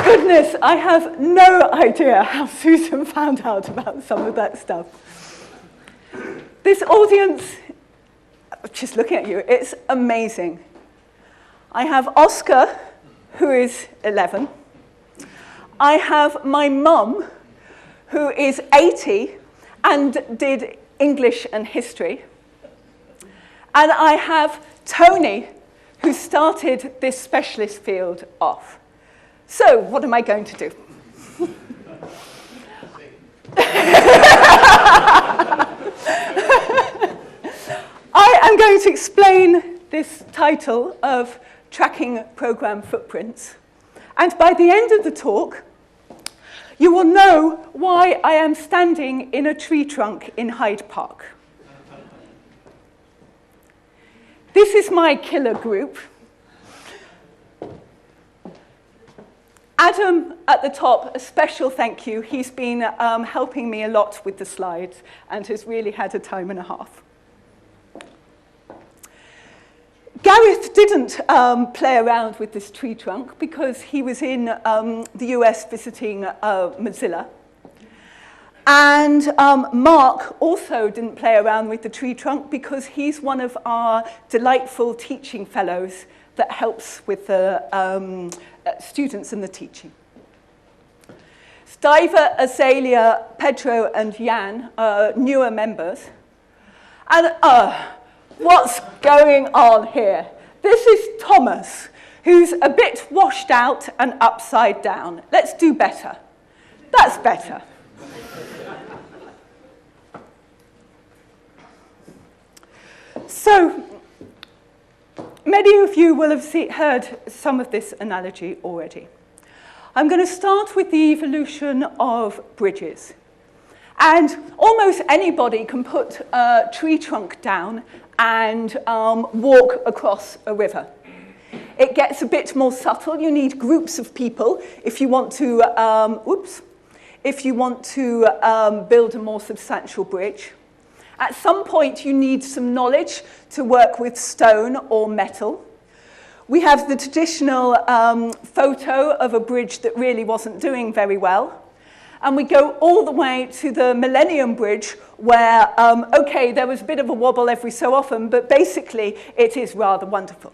Goodness, I have no idea how Susan found out about some of that stuff. This audience, just looking at you, it's amazing. I have Oscar, who is 11. I have my mum, who is 80 and did English and history. And I have Tony, who started this specialist field off. So, what am I going to do? I am going to explain this title of Tracking Program Footprints. And by the end of the talk, you will know why I am standing in a tree trunk in Hyde Park. This is my killer group. Adam at the top, a special thank you. He's been helping me a lot with the slides and has really had a time and a half. Gareth didn't play around with this tree trunk because he was in the US visiting Mozilla. And Mark also didn't play around with the tree trunk because he's one of our delightful teaching fellows that helps with the students and the teaching. Stiver, Azalea, Pedro, and Jan are newer members. And what's going on here? This is Thomas, who's a bit washed out and upside down. Let's do better. That's better. So, many of you will have heard some of this analogy already. I'm going to start with the evolution of bridges. And almost anybody can put a tree trunk down and walk across a river. It gets a bit more subtle. You need groups of people if you want to, build a more substantial bridge. At some point, you need some knowledge to work with stone or metal. We have the traditional photo of a bridge that really wasn't doing very well. And we go all the way to the Millennium Bridge where, okay, there was a bit of a wobble every so often, but basically it is rather wonderful.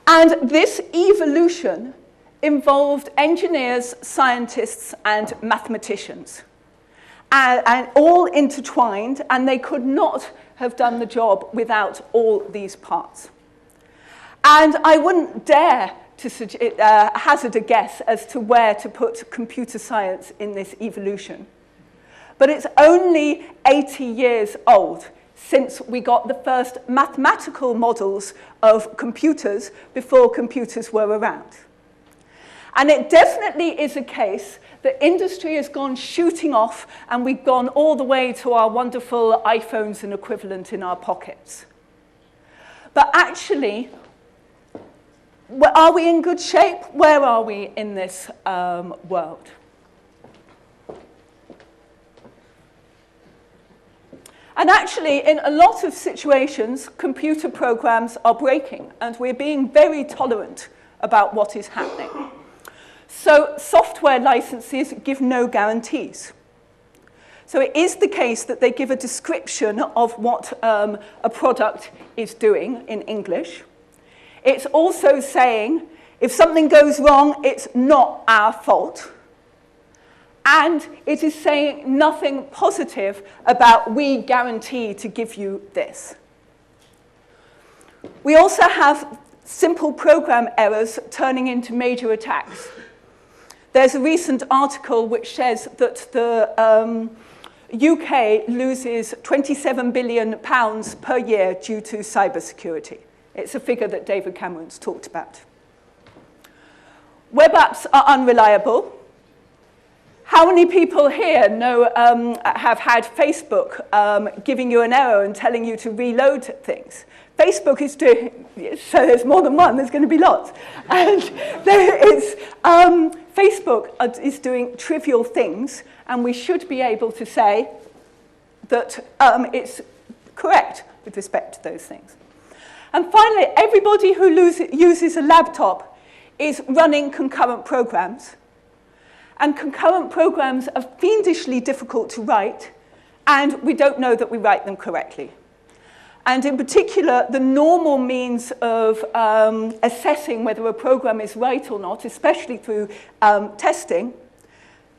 And this evolution involved engineers, scientists, and mathematicians. And all intertwined, and they could not have done the job without all these parts. And I wouldn't dare to hazard a guess as to where to put computer science in this evolution. But it's only 80 years old since we got the first mathematical models of computers before computers were around. And it definitely is a case that industry has gone shooting off and we've gone all the way to our wonderful iPhones and equivalent in our pockets. But actually, are we in good shape? Where are we in this world? And actually, in a lot of situations, computer programs are breaking, and we're being very tolerant about what is happening. So software licenses give no guarantees. So it is the case that they give a description of what a product is doing in English. It's also saying, if something goes wrong, it's not our fault. And it is saying nothing positive about, we guarantee to give you this. We also have simple program errors turning into major attacks. There's a recent article which says that the UK loses £27 billion per year due to cybersecurity. It's a figure that David Cameron's talked about. Web apps are unreliable. How many people here have had Facebook giving you an error and telling you to reload things? Facebook is doing, so there's more than one, there's going to be lots. And Facebook is doing trivial things, and we should be able to say that it's correct with respect to those things. And finally, everybody who uses a laptop is running concurrent programs. And concurrent programs are fiendishly difficult to write, and we don't know that we write them correctly. And in particular, the normal means of assessing whether a program is right or not, especially through testing,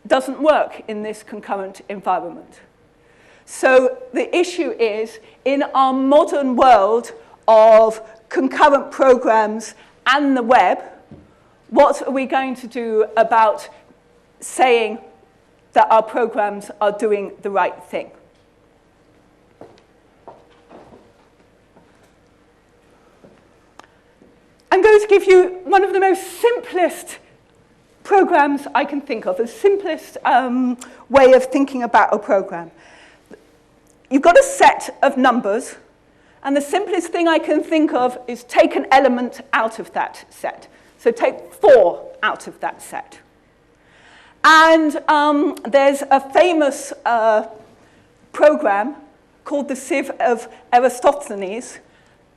doesn't work in this concurrent environment. So the issue is, in our modern world of concurrent programs and the web, what are we going to do about saying that our programs are doing the right thing? I'm going to give you one of the most simplest programs I can think of, the simplest way of thinking about a program. You've got a set of numbers, and the simplest thing I can think of is take an element out of that set. So take 4 out of that set. And there's a famous program called the Sieve of Eratosthenes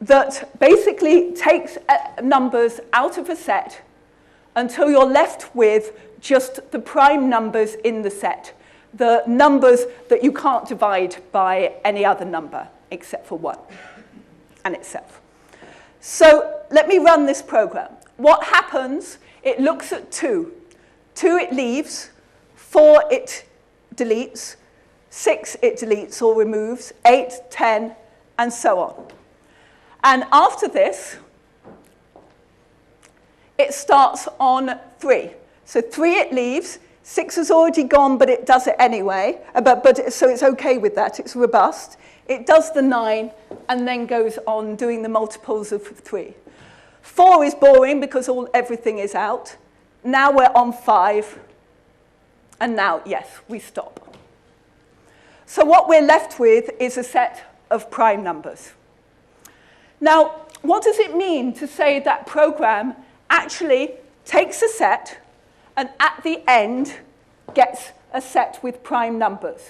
that basically takes numbers out of a set until you're left with just the prime numbers in the set, the numbers that you can't divide by any other number except for 1 and itself. So let me run this program. What happens, it looks at 2. 2 it leaves, 4 it deletes, 6 it deletes or removes, 8, 10, and so on. And after this, it starts on 3. So 3 it leaves, 6 has already gone, but it does it anyway. So it's okay with that, it's robust. It does the 9, and then goes on doing the multiples of 3. 4 is boring because everything is out. Now we're on 5, and now, yes, we stop. So what we're left with is a set of prime numbers. Now, what does it mean to say that program actually takes a set and at the end gets a set with prime numbers?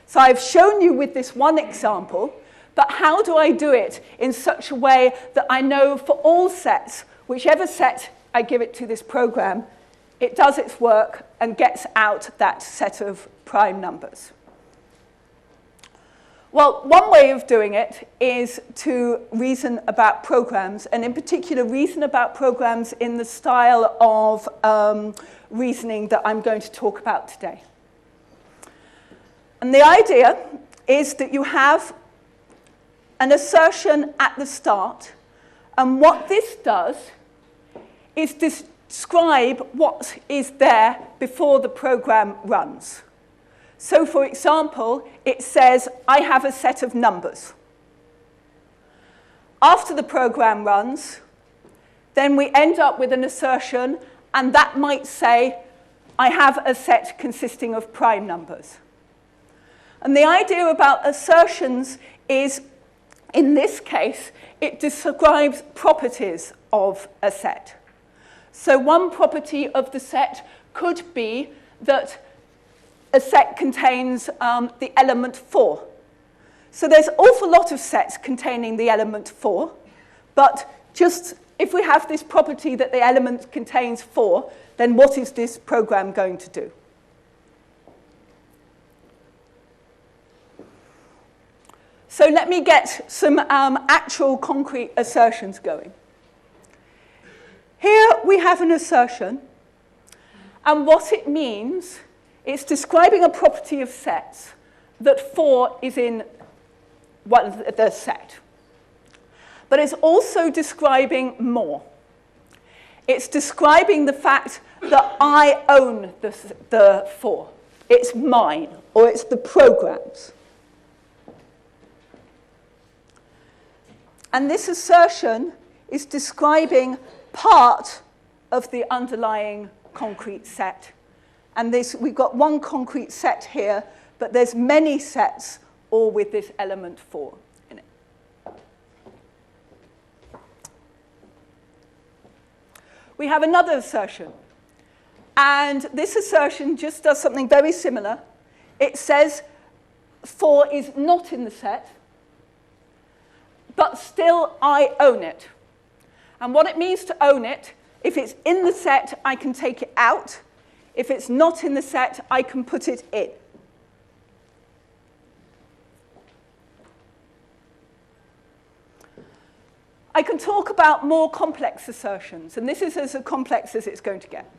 So I've shown you with this one example, but how do I do it in such a way that I know for all sets, whichever set I give it to this program, it does its work and gets out that set of prime numbers? Well, one way of doing it is to reason about programs, and in particular, reason about programs in the style of reasoning that I'm going to talk about today. And the idea is that you have an assertion at the start, and what this does is describe what is there before the program runs. So, for example, it says, I have a set of numbers. After the program runs, then we end up with an assertion, and that might say, I have a set consisting of prime numbers. And the idea about assertions is, in this case, it describes properties of a set. So one property of the set could be that a set contains the element 4. So there's an awful lot of sets containing the element 4, but just if we have this property that the element contains 4, then what is this program going to do? So let me get some actual concrete assertions going. Here we have an assertion, and what it means, it's describing a property of sets that 4 is in the set. But it's also describing more. It's describing the fact that I own the 4. It's mine, or it's the program's. And this assertion is describing part of the underlying concrete set. And we've got one concrete set here, but there's many sets all with this element 4 in it. We have another assertion. And this assertion just does something very similar. It says 4 is not in the set, but still I own it. And what it means to own it, if it's in the set, I can take it out. If it's not in the set, I can put it in. I can talk about more complex assertions, and this is as complex as it's going to get.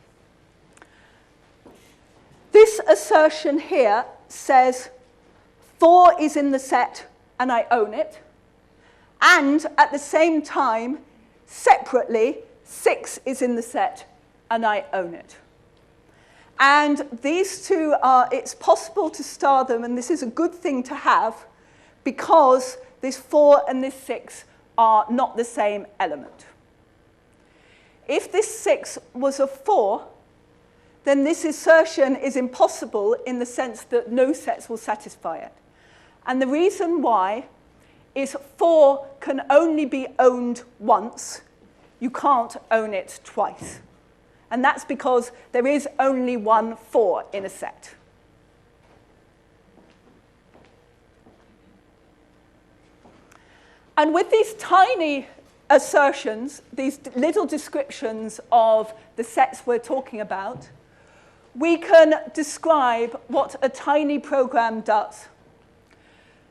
This assertion here says 4 is in the set and I own it, and at the same time, separately, 6 is in the set and I own it. And these two are, it's possible to star them, and this is a good thing to have, because this 4 and this 6 are not the same element. If this 6 was a 4, then this assertion is impossible in the sense that no sets will satisfy it. And the reason why is 4 can only be owned once. You can't own it twice. And that's because there is only one 4 in a set. And with these tiny assertions, these little descriptions of the sets we're talking about, we can describe what a tiny program does.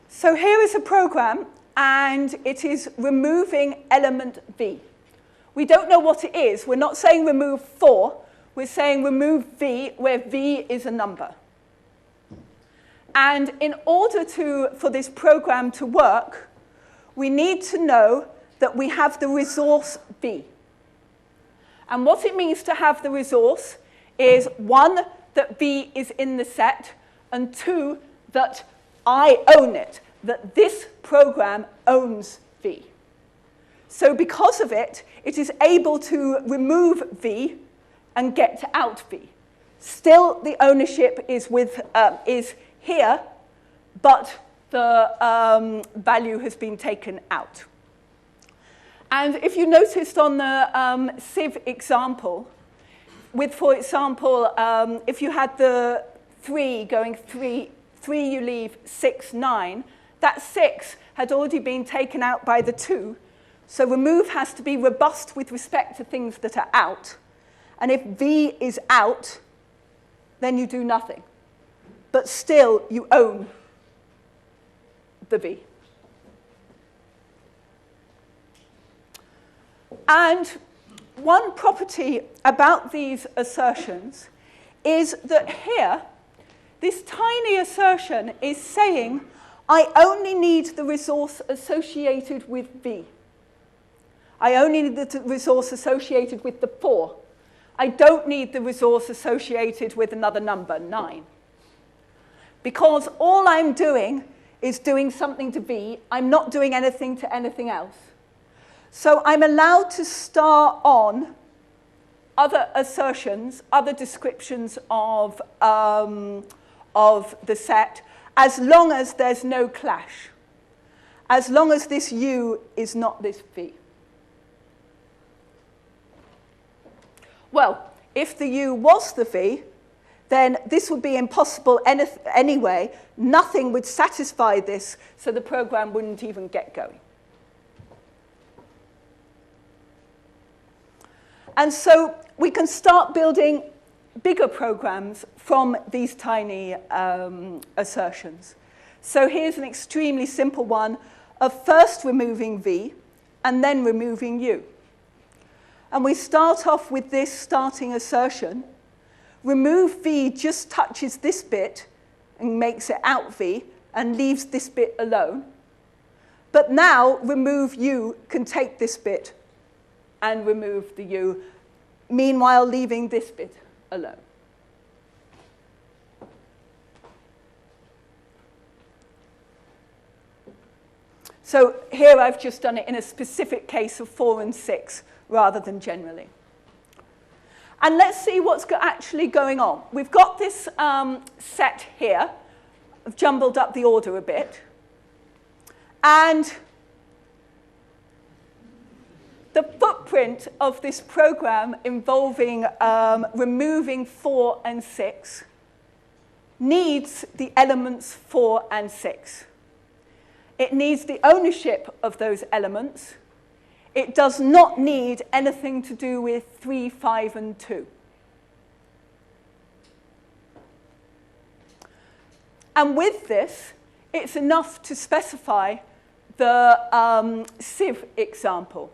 So here is a program, and it is removing element v. We don't know what it is. We're not saying remove 4. We're saying remove v, where v is a number. And in order for this program to work, we need to know that we have the resource v. And what it means to have the resource is 1, that v is in the set, and 2, that I own it, that this program owns v. So because of it, it is able to remove v and get out v. Still, the ownership is here, but the value has been taken out. And if you noticed on the sieve example, with, for example, if you had the 3 going 3, you leave 6, 9, that 6 had already been taken out by the 2. So remove has to be robust with respect to things that are out. And if v is out, then you do nothing. But still, you own the v. And one property about these assertions is that here, this tiny assertion is saying, I only need the resource associated with v. I only need the resource associated with the 4. I don't need the resource associated with another number, 9. Because all I'm doing is doing something to v. I'm not doing anything to anything else. So I'm allowed to star on other assertions, other descriptions of the set, as long as there's no clash. As long as this u is not this v. Well, if the u was the v, then this would be impossible anyway. Nothing would satisfy this, so the program wouldn't even get going. And so we can start building bigger programs from these tiny assertions. So here's an extremely simple one of first removing v and then removing u. And we start off with this starting assertion. Remove v just touches this bit and makes it out v and leaves this bit alone. But now remove u can take this bit and remove the u, meanwhile leaving this bit alone. So here I've just done it in a specific case of 4 and 6 rather than generally. And let's see what's actually going on. We've got this set here. I've jumbled up the order a bit. And the footprint of this program involving removing 4 and 6 needs the elements 4 and 6. It needs the ownership of those elements. It does not need anything to do with 3, 5, and 2. And with this, it's enough to specify the sieve example.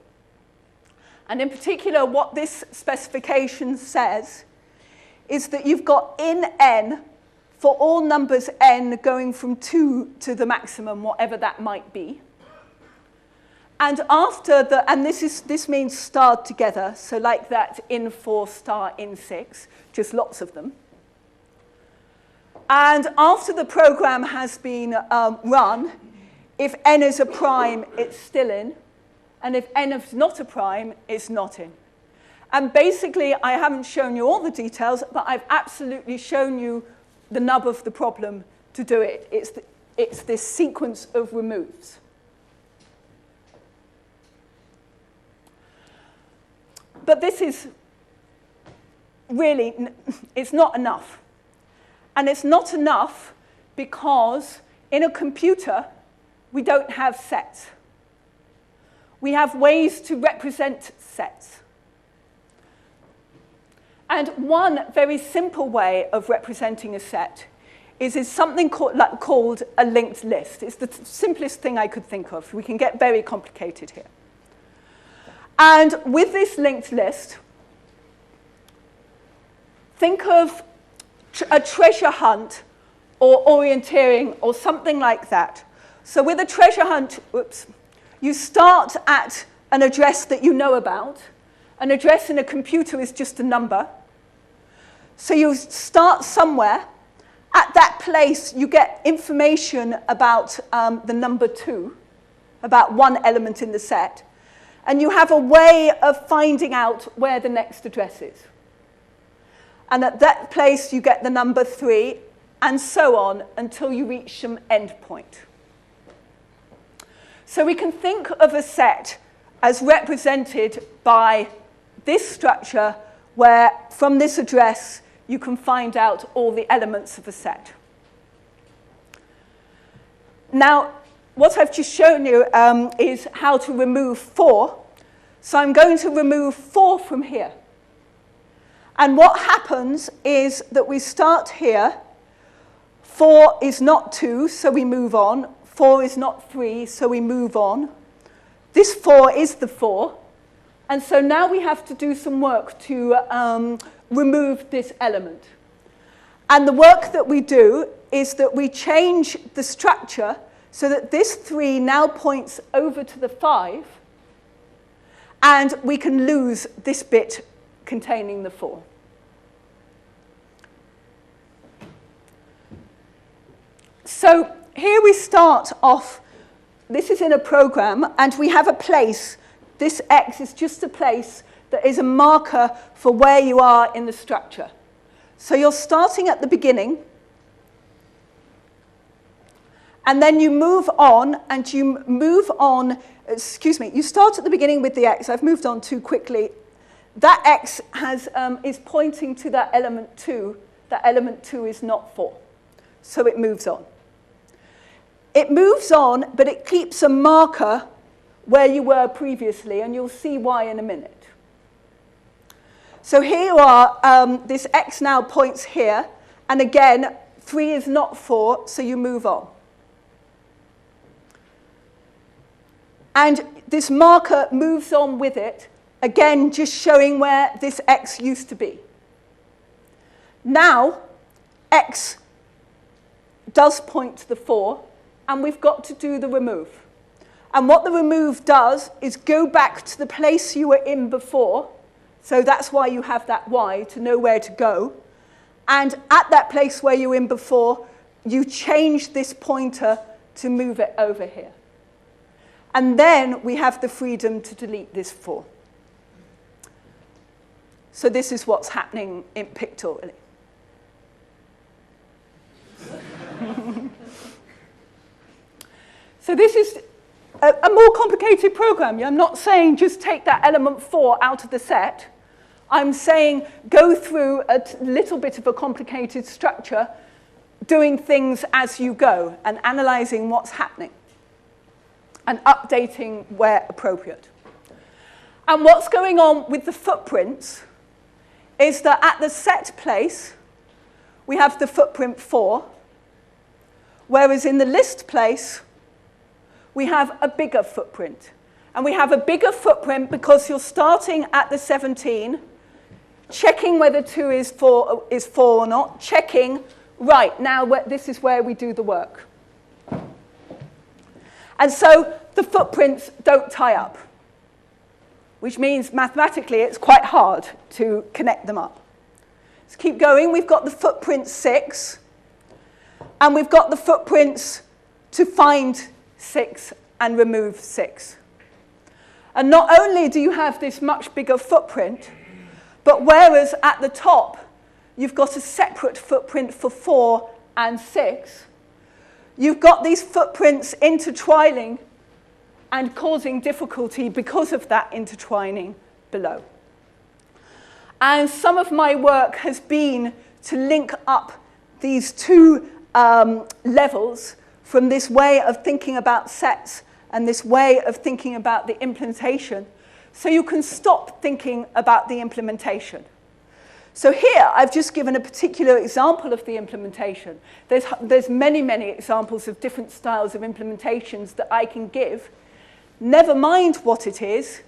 And in particular, what this specification says is that you've got in n for all numbers n going from 2 to the maximum, whatever that might be. And after the, and this means starred together, so like that in 4 star in 6, just lots of them. And after the program has been run, if n is a prime, it's still in. And if n is not a prime, it's not in. And basically, I haven't shown you all the details, but I've absolutely shown you the nub of the problem to do it. It's this sequence of removes. But this is really, it's not enough. And it's not enough because in a computer, we don't have sets. We have ways to represent sets. And one very simple way of representing a set is something called a linked list. It's the simplest thing I could think of. We can get very complicated here. And with this linked list, think of a treasure hunt or orienteering or something like that. So with a treasure hunt, you start at an address that you know about. An address in a computer is just a number. So you start somewhere. At that place, you get information about the number 2, about one element in the set. And you have a way of finding out where the next address is. And at that place, you get the number 3, and so on, until you reach some endpoint. So we can think of a set as represented by this structure, where from this address, you can find out all the elements of a set. Now, what I've just shown you is how to remove 4. So I'm going to remove 4 from here. And what happens is that we start here. 4 is not 2, so we move on. 4 is not 3, so we move on. This 4 is the 4. And so now we have to do some work to remove this element. And the work that we do is that we change the structure so that this 3 now points over to the 5, and we can lose this bit containing the 4. So here we start off. This is in a program, and we have a place. This X is just a place that is a marker for where you are in the structure. So you're starting at the beginning, and then you move on, and you move on, you start at the beginning with the X. I've moved on too quickly. That X is pointing to that element 2. That element 2 is not 4. So it moves on. It moves on, but it keeps a marker where you were previously, and you'll see why in a minute. So here you are. This X now points here, and again, 3 is not 4, so you move on. And this marker moves on with it, again, just showing where this X used to be. Now, X does point to the 4, and we've got to do the remove. And what the remove does is go back to the place you were in before. So that's why you have that Y, to know where to go. And at that place where you were in before, you change this pointer to move it over here. And then we have the freedom to delete this 4. So this is what's happening in pictorially. So this is a more complicated program. I'm not saying just take that element 4 out of the set. I'm saying go through a little bit of a complicated structure, doing things as you go and analyzing what's happening and updating where appropriate. And what's going on with the footprints is that at the set place, we have the footprint 4, whereas in the list place, we have a bigger footprint. And we have a bigger footprint because you're starting at the 17, checking whether 2 is 4 or not, checking, right, now this is where we do the work. And so the footprints don't tie up, which means mathematically it's quite hard to connect them up. Let's keep going. We've got the footprint 6, and we've got the footprints to find 6 and remove 6. And not only do you have this much bigger footprint, but whereas at the top you've got a separate footprint for 4 and 6, you've got these footprints intertwining and causing difficulty because of that intertwining below. And some of my work has been to link up these two levels from this way of thinking about sets and this way of thinking about the implementation, so you can stop thinking about the implementation. So here, I've just given a particular example of the implementation. There's many, many examples of different styles of implementations that I can give. Never mind what it is,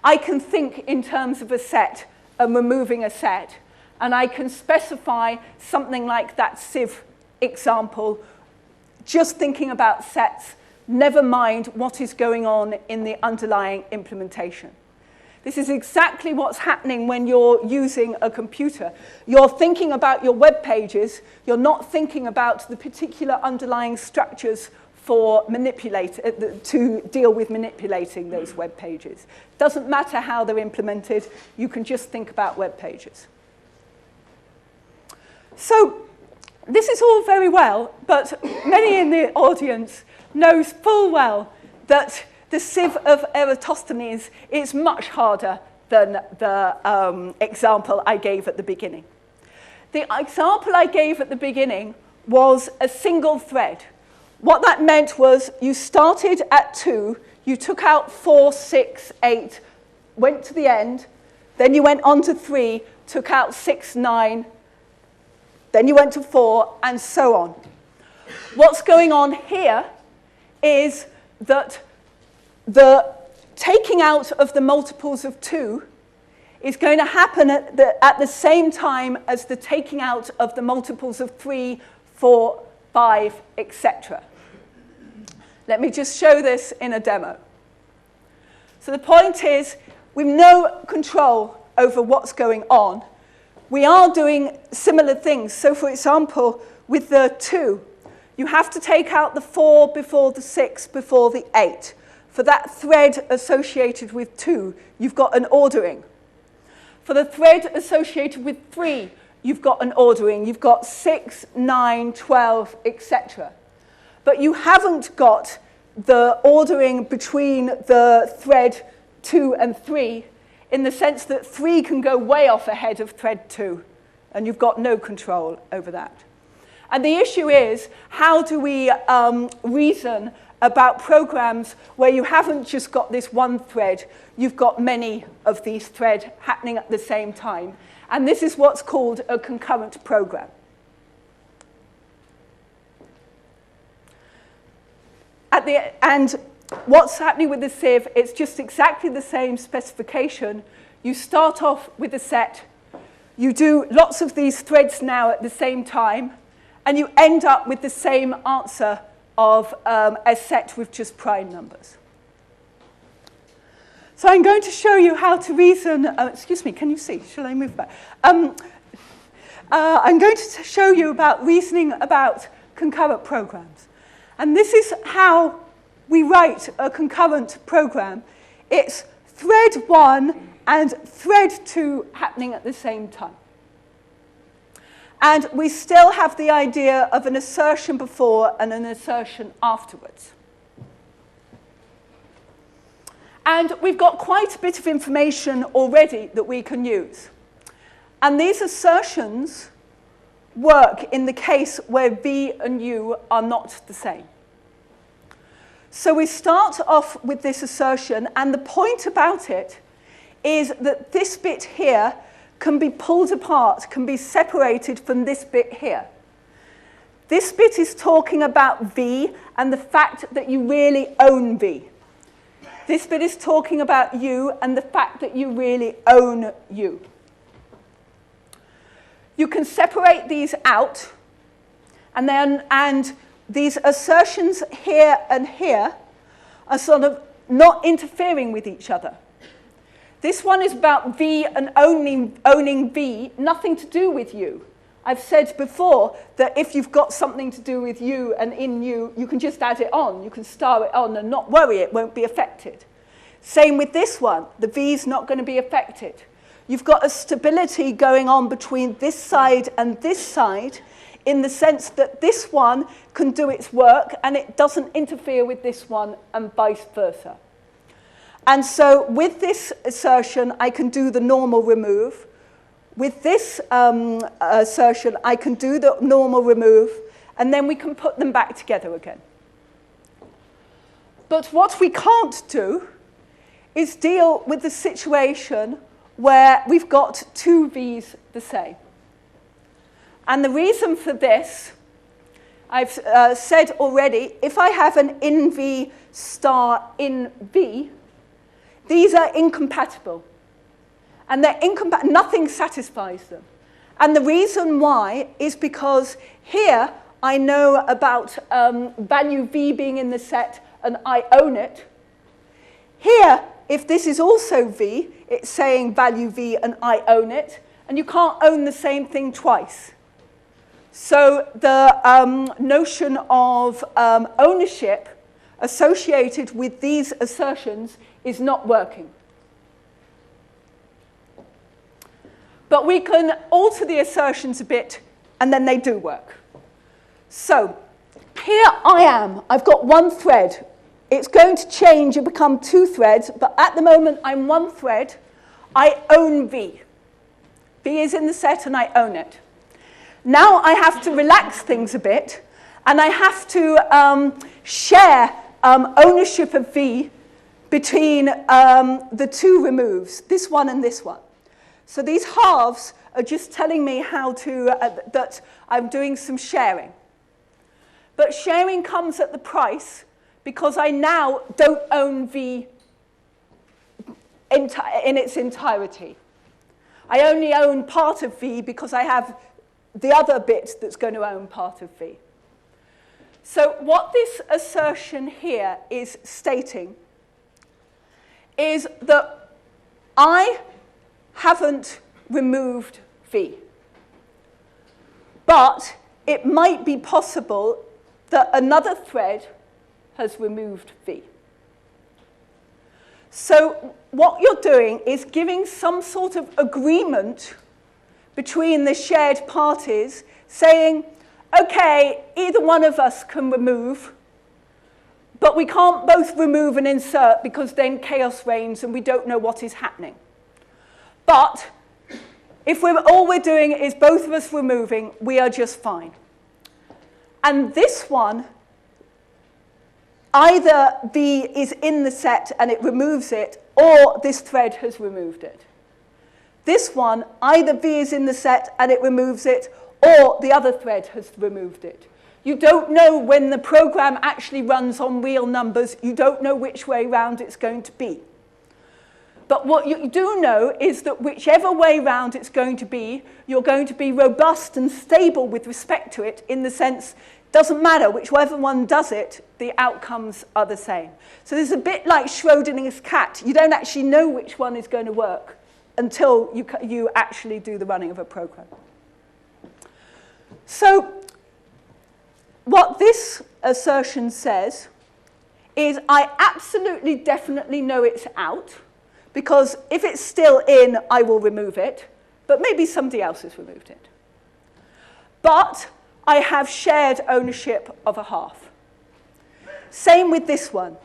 I can think in terms of a set and removing a set, and I can specify something like that sieve example, just thinking about sets, never mind what is going on in the underlying implementation. This is exactly what's happening when you're using a computer. You're thinking about your web pages. You're not thinking about the particular underlying structures for to deal with manipulating those web pages. Doesn't matter how they're implemented. You can just think about web pages. So this is all very well, but many in the audience knows full well that the sieve of Eratosthenes is much harder than the example I gave at the beginning. The example I gave at the beginning was a single thread. What that meant was you started at 2, you took out 4, 6, 8, went to the end, then you went on to 3, took out 6, 9, then you went to 4, and so on. What's going on here is that the taking out of the multiples of 2 is going to happen at the same time as the taking out of the multiples of 3, 4, 5, etc. Let me just show this in a demo. So the point is, we've no control over what's going on. We are doing similar things. So for example, with the 2, you have to take out the 4 before the 6 before the 8. For that thread associated with 2, you've got an ordering. For the thread associated with 3, you've got an ordering. You've got 6, 9, 12, etc. But you haven't got the ordering between the thread 2 and 3 in the sense that 3 can go way off ahead of thread 2, and you've got no control over that. And the issue is, how do we reason about programs where you haven't just got this one thread, you've got many of these threads happening at the same time. And this is what's called a concurrent program. And what's happening with the sieve, it's just exactly the same specification. You start off with a set, you do lots of these threads now at the same time, and you end up with the same answer of a set with just prime numbers. So I'm going to show you how to reason, excuse me, can you see? Shall I move back? I'm going to show you about reasoning about concurrent programs. And this is how we write a concurrent program. It's thread 1 and thread 2 happening at the same time. And we still have the idea of an assertion before and an assertion afterwards. And we've got quite a bit of information already that we can use. And these assertions work in the case where V and U are not the same. So we start off with this assertion, and the point about it is that this bit here can be pulled apart, can be separated from this bit here. This bit is talking about V and the fact that you really own V. This bit is talking about U and the fact that you really own U. You can separate these out, and these assertions here and here are sort of not interfering with each other. This one is about V and owning V, nothing to do with U. I've said before that if you've got something to do with U and in U, you can just add it on. You can star it on and not worry, it won't be affected. Same with this one. The V's not going to be affected. You've got a stability going on between this side and this side in the sense that this one can do its work and it doesn't interfere with this one and vice versa. And so with this assertion, I can do the normal remove. With this assertion, I can do the normal remove, and then we can put them back together again. But what we can't do is deal with the situation where we've got two V's the same. And the reason for this, I've said already, if I have an in V star in V, these are incompatible. And they're incompatible, nothing satisfies them. And the reason why is because here I know about value V being in the set and I own it. Here, if this is also V, it's saying value V and I own it, and you can't own the same thing twice. So the notion of ownership associated with these assertions is not working. But we can alter the assertions a bit, and then they do work. So here I am. I've got one thread. It's going to change and become two threads, but at the moment I'm one thread. I own V. V is in the set, and I own it. Now I have to relax things a bit, and I have to share ownership of V between the two removes, this one and this one. So these halves are just telling me how to, that I'm doing some sharing. But sharing comes at the price because I now don't own V in its entirety. I only own part of V because I have the other bit that's going to own part of V. So what this assertion here is stating is that I haven't removed V. But it might be possible that another thread has removed V. So what you're doing is giving some sort of agreement between the shared parties, saying, okay, either one of us can remove, but we can't both remove and insert because then chaos reigns and we don't know what is happening. But if all we're doing is both of us removing, we are just fine. And this one, either V is in the set and it removes it, or this thread has removed it. This one, either V is in the set and it removes it, or the other thread has removed it. You don't know when the program actually runs on real numbers. You don't know which way round it's going to be. But what you do know is that whichever way round it's going to be, you're going to be robust and stable with respect to it in the sense, doesn't matter, whichever one does it, the outcomes are the same. So there's a bit like Schrodinger's cat. You don't actually know which one is going to work until you actually do the running of a program. So what this assertion says is I absolutely definitely know it's out because if it's still in, I will remove it, but maybe somebody else has removed it. But I have shared ownership of a half. Same with this one.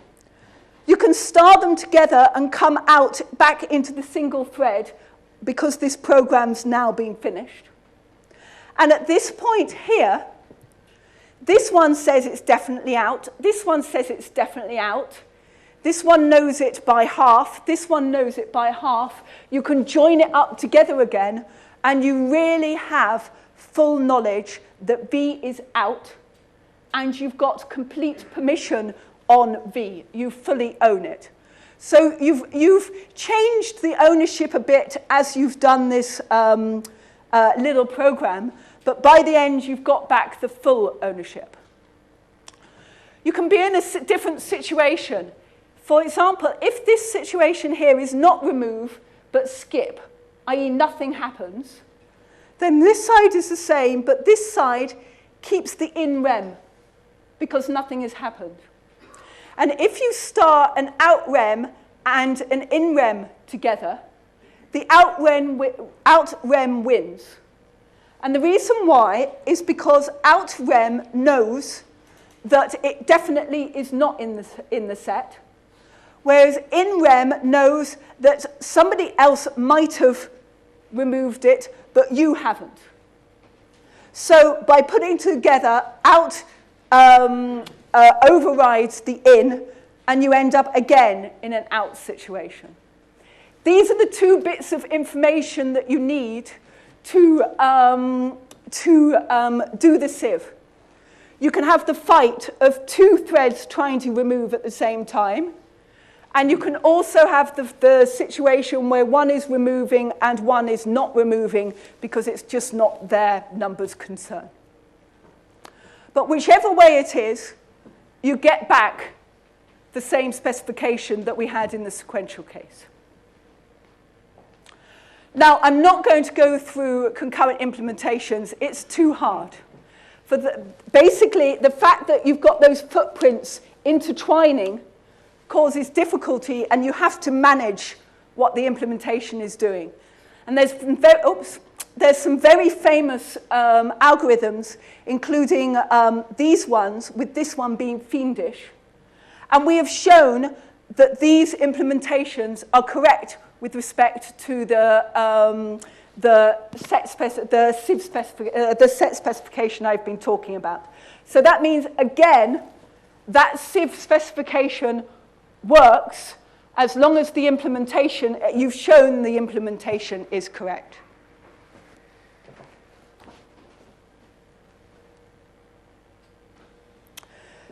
You can star them together and come out back into the single thread because this program's now been finished. And at this point here, this one says it's definitely out. This one says it's definitely out. This one knows it by half. This one knows it by half. You can join it up together again, and you really have full knowledge that V is out, and you've got complete permission on V. You fully own it. So you've changed the ownership a bit as you've done this little program, but by the end, you've got back the full ownership. You can be in a different situation. For example, if this situation here is not remove, but skip, i.e. nothing happens, then this side is the same, but this side keeps the in rem, because nothing has happened. And if you start an out rem and an in rem together, the out rem wins. And the reason why is because out rem knows that it definitely is not in the set, whereas in rem knows that somebody else might have removed it, but you haven't. So by putting together out overrides the in, and you end up again in an out situation. These are the two bits of information that you need to do the sieve. You can have the fight of two threads trying to remove at the same time, and you can also have the situation where one is removing and one is not removing because it's just not their numbers concern. But whichever way it is, you get back the same specification that we had in the sequential case. Now, I'm not going to go through concurrent implementations. It's too hard. Basically, the fact that you've got those footprints intertwining causes difficulty, and you have to manage what the implementation is doing. And there's some very famous algorithms, including these ones, with this one being fiendish. And we have shown that these implementations are correct with respect to the set specification I've been talking about. So that means, again, that sieve specification works as long as the implementation, you've shown the implementation is correct.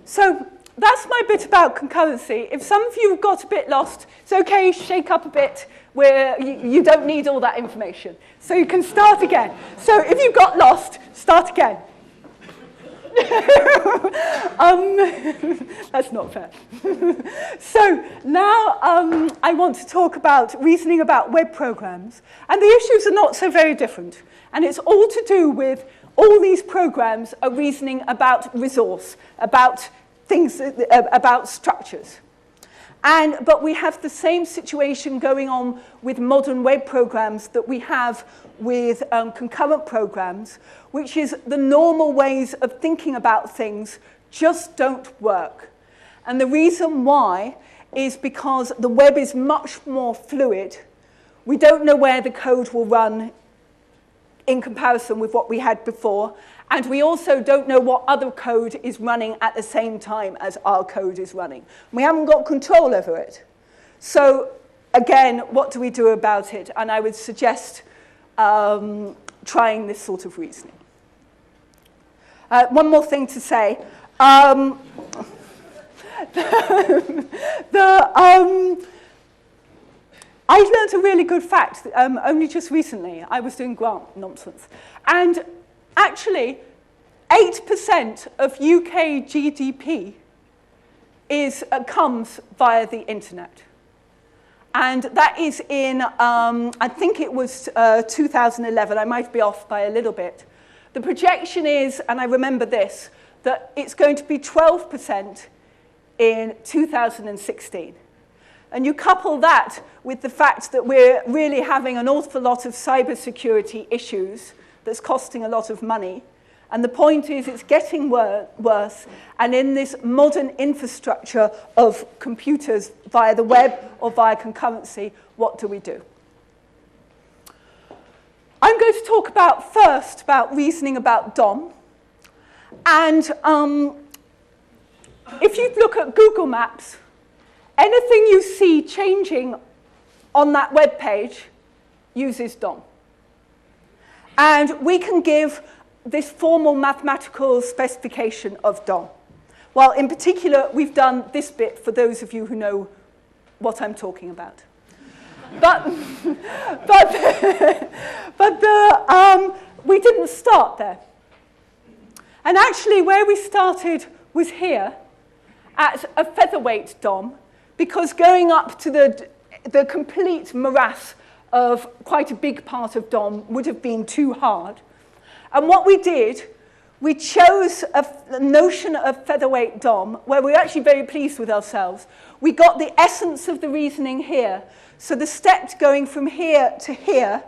So that's my bit about concurrency. If some of you have got a bit lost, it's okay, shake up a bit, where you don't need all that information. So you can start again. So if you got lost, start again. That's not fair. So now I want to talk about reasoning about web programs. And the issues are not so very different. And it's all to do with all these programs are reasoning about resource, about things, about structures. But we have the same situation going on with modern web programs that we have with concurrent programs, which is the normal ways of thinking about things just don't work. And the reason why is because the web is much more fluid. We don't know where the code will run in comparison with what we had before. And we also don't know what other code is running at the same time as our code is running. We haven't got control over it. So again, what do we do about it? And I would suggest trying this sort of reasoning. One more thing to say. I learned a really good fact only just recently. I was doing grant nonsense. And actually, 8% of UK GDP comes via the internet. And that is in, I think it was 2011. I might be off by a little bit. The projection is, and I remember this, that it's going to be 12% in 2016. And you couple that with the fact that we're really having an awful lot of cybersecurity issues that's costing a lot of money. And the point is it's getting worse. And in this modern infrastructure of computers via the web or via concurrency, what do we do? I'm going to talk first about reasoning about DOM. And if you look at Google Maps, anything you see changing on that web page uses DOM. And we can give this formal mathematical specification of DOM. Well, in particular, we've done this bit for those of you who know what I'm talking about. We didn't start there. And actually, where we started was here at a featherweight DOM, because going up to the complete morass of quite a big part of DOM would have been too hard. And what we did, we chose a notion of featherweight DOM where we're actually very pleased with ourselves. We got the essence of the reasoning here. So the steps going from here to here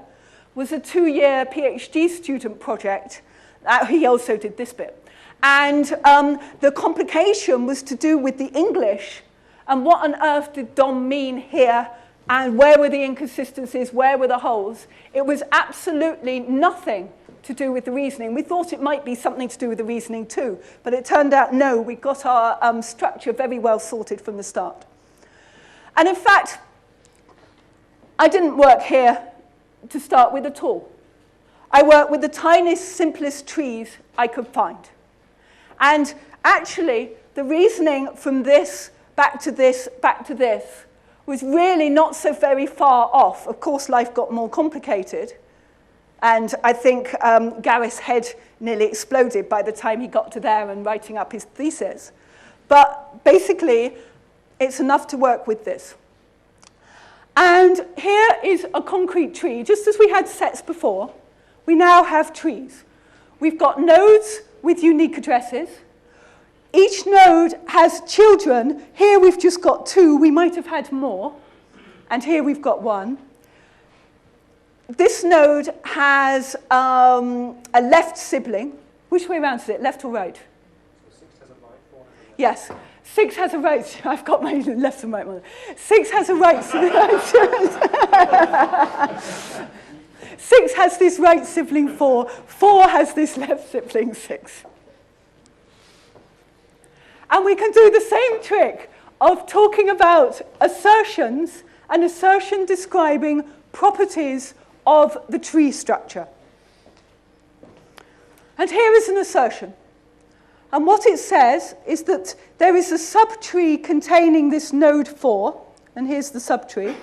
was a 2-year PhD student project. He also did this bit. And the complication was to do with the English and what on earth did DOM mean here, and where were the inconsistencies, where were the holes. It was absolutely nothing to do with the reasoning. We thought it might be something to do with the reasoning too, but it turned out no, we got our structure very well sorted from the start. And in fact, I didn't work here to start with at all. I worked with the tiniest, simplest trees I could find. And actually, the reasoning from this, back to this, back to this, was really not so very far off. Of course, life got more complicated. And I think Gareth's head nearly exploded by the time he got to there and writing up his thesis. But basically, it's enough to work with this. And here is a concrete tree. Just as we had sets before, we now have trees. We've got nodes with unique addresses. Each node has children. Here we've just got 2. We might have had more. And here we've got 1. This node has a left sibling. Which way around is it? Left or right? So 6 has a right, 4 has a left. Yes. 6 has a right. I've got my left and right one. 6 has a right. 6 has this right sibling 4. 4 has this left sibling 6. And we can do the same trick of talking about assertions, an assertion describing properties of the tree structure. And here is an assertion. And what it says is that there is a subtree containing this node 4, and here's the subtree,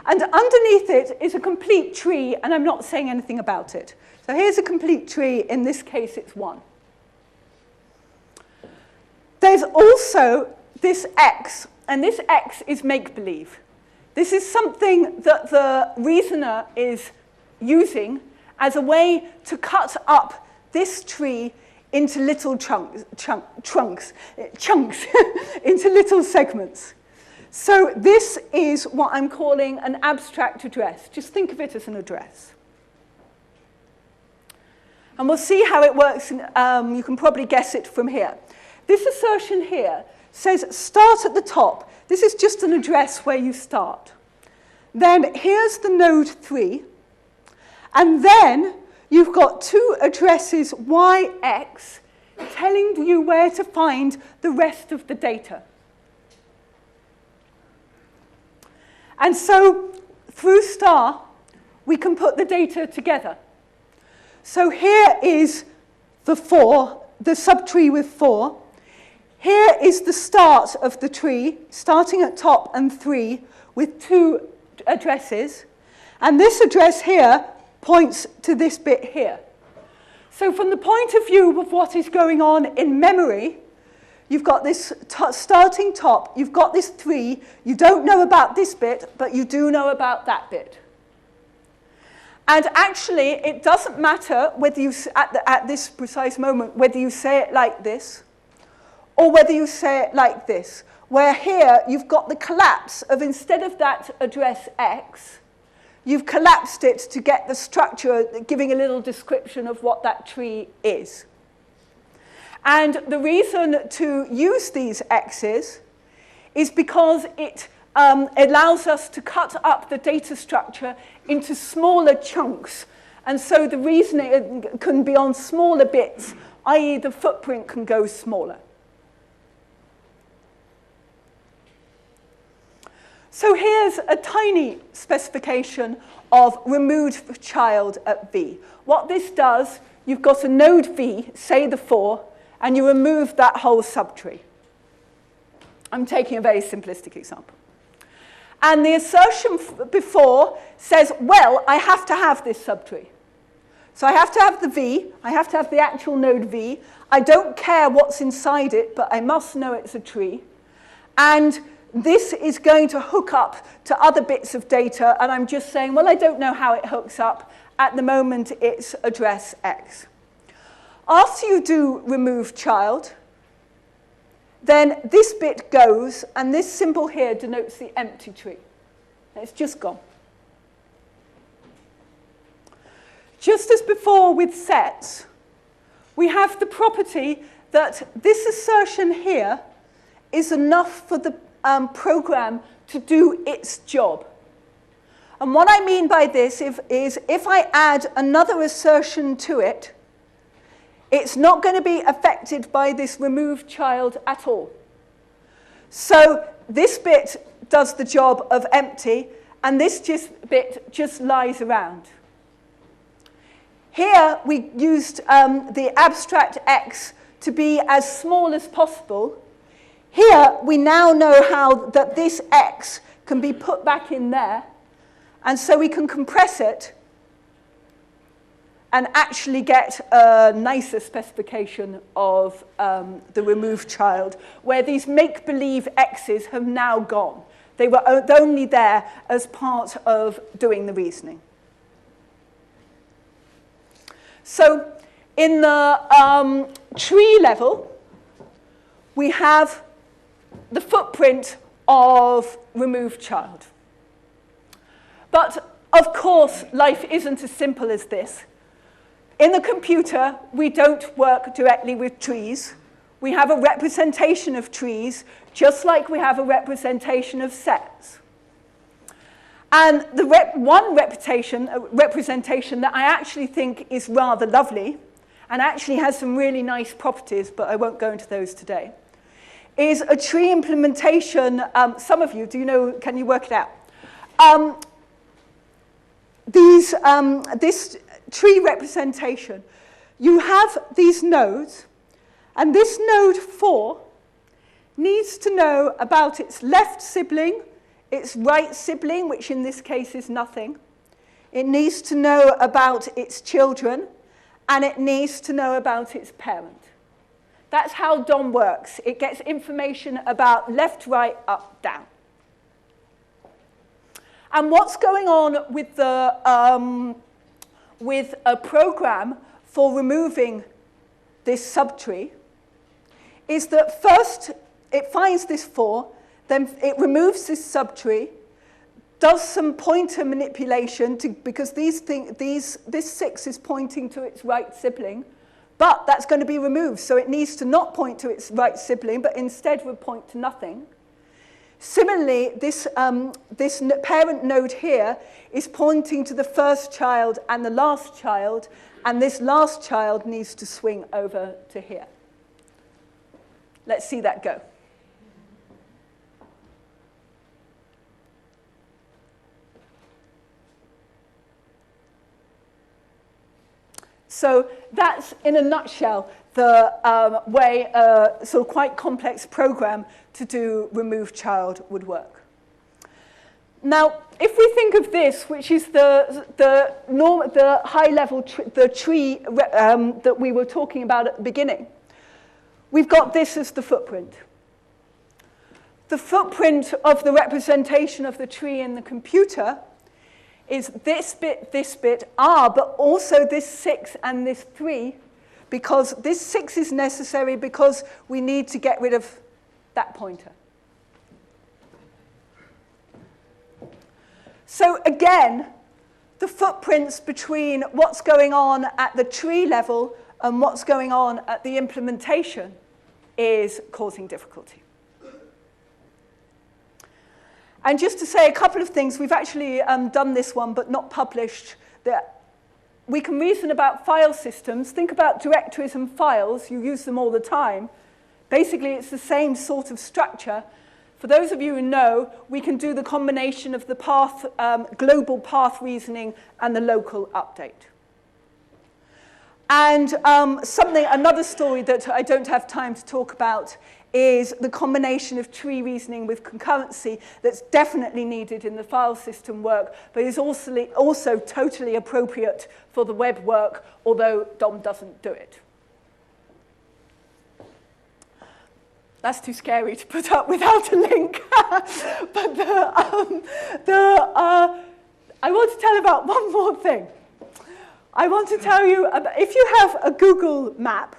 and underneath it is a complete tree, and I'm not saying anything about it. So here's a complete tree. In this case, it's 1. There's also this x, and this x is make-believe. This is something that the reasoner is using as a way to cut up this tree into little chunks, into little segments. So this is what I'm calling an abstract address. Just think of it as an address. And we'll see how it works. You can probably guess it from here. This assertion here says start at the top. This is just an address where you start. Then here's the node 3. And then you've got 2 addresses yx telling you where to find the rest of the data. And so through star, we can put the data together. So here is the 4, the subtree with 4. Here is the start of the tree, starting at top and 3 with 2 addresses. And this address here points to this bit here. So from the point of view of what is going on in memory, you've got this starting top, you've got this 3, you don't know about this bit, but you do know about that bit. And actually, it doesn't matter whether you, at this precise moment, whether you say it like this, or whether you say it like this, where here you've got the collapse of, instead of that address X, you've collapsed it to get the structure, giving a little description of what that tree is. And the reason to use these X's is because it allows us to cut up the data structure into smaller chunks. And so the reasoning can be on smaller bits, i.e. the footprint can go smaller. So here's a tiny specification of removed child at V. What this does, you've got a node V, say the 4, and you remove that whole subtree. I'm taking a very simplistic example. And the assertion before says, well, I have to have this subtree. So I have to have the V, I have to have the actual node V. I don't care what's inside it, but I must know it's a tree. And this is going to hook up to other bits of data, and I'm just saying, well, I don't know how it hooks up. At the moment, it's address X. After you do remove child, then this bit goes, and this symbol here denotes the empty tree. It's just gone. Just as before with sets, we have the property that this assertion here is enough for the program to do its job. And what I mean by this is if I add another assertion to it, it's not going to be affected by this remove child at all. So this bit does the job of empty, and this bit just lies around. Here we used the abstract X to be as small as possible. Here we now know how that this X can be put back in there, and so we can compress it and actually get a nicer specification of the remove child, where these make-believe X's have now gone. They were only there as part of doing the reasoning. So in the tree level, we have the footprint of remove child. But of course, life isn't as simple as this. In the computer, we don't work directly with trees. We have a representation of trees, just like we have a representation of sets. And the one representation that I actually think is rather lovely, and actually has some really nice properties, but I won't go into those today, is a tree implementation. Some of you, do you know, can you work it out? This tree representation, you have these nodes, and this node 4 needs to know about its left sibling, its right sibling, which in this case is nothing. It needs to know about its children, and it needs to know about its parent. That's how DOM works. It gets information about left, right, up, down. And what's going on with with a program for removing this subtree is that first it finds this 4, then it removes this subtree, does some pointer manipulation because this 6 is pointing to its right sibling, but that's going to be removed, so it needs to not point to its right sibling, but instead would point to nothing. Similarly, this parent node here is pointing to the first child and the last child, and this last child needs to swing over to here. Let's see that go. So that's, in a nutshell, the way a sort of quite complex program to do remove child would work. Now, if we think of this, which is the high-level the tree that we were talking about at the beginning, we've got this as the footprint. The footprint of the representation of the tree in the computer is this bit, but also this 6 and this 3, because this 6 is necessary because we need to get rid of that pointer. So again, the footprints between what's going on at the tree level and what's going on at the implementation is causing difficulty. And just to say a couple of things, we've actually done this one but not published, that we can reason about file systems. Think about directories and files. You use them all the time. Basically, it's the same sort of structure. For those of you who know, we can do the combination of the path, global path reasoning and the local update. And another story that I don't have time to talk about is the combination of tree reasoning with concurrency that's definitely needed in the file system work, but is also totally appropriate for the web work, although DOM doesn't do it. That's too scary to put up without a link. But I want to tell about one more thing. I want to tell you, if you have a Google map,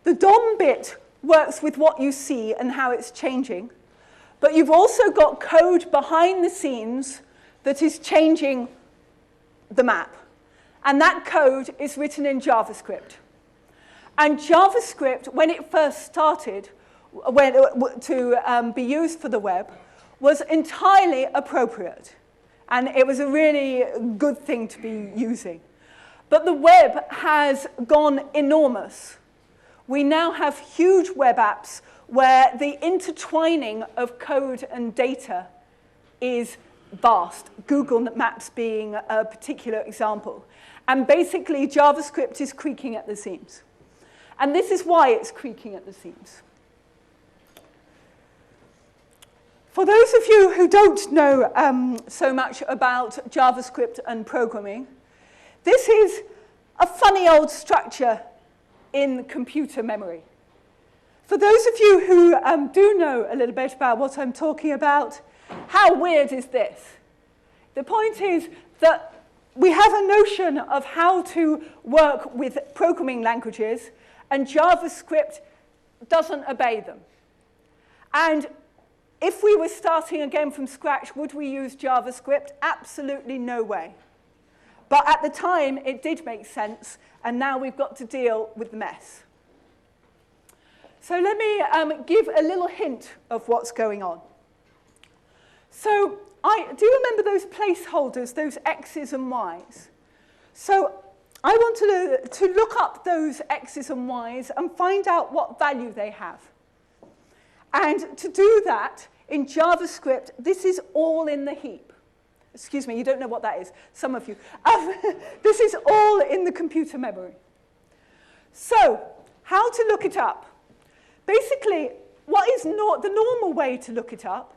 the DOM bit works with what you see and how it's changing, but you've also got code behind the scenes that is changing the map. And that code is written in JavaScript. And JavaScript, when it first started to be used for the web, was entirely appropriate. And it was a really good thing to be using. But the web has gone enormous. We now have huge web apps where the intertwining of code and data is vast, Google Maps being a particular example. And basically, JavaScript is creaking at the seams. And this is why it's creaking at the seams. For those of you who don't know so much about JavaScript and programming, this is a funny old structure in computer memory. For those of you who do know a little bit about what I'm talking about, how weird is this? The point is that we have a notion of how to work with programming languages, and JavaScript doesn't obey them. And if we were starting again from scratch, would we use JavaScript? Absolutely no way. But at the time, it did make sense, and now we've got to deal with the mess. So let me give a little hint of what's going on. So do you remember those placeholders, those X's and Y's? So I want to look up those X's and Y's and find out what value they have. And to do that, in JavaScript, this is all in the heap. Excuse me, you don't know what that is, some of you. This is all in the computer memory. So, how to look it up? Basically, what is the normal way to look it up,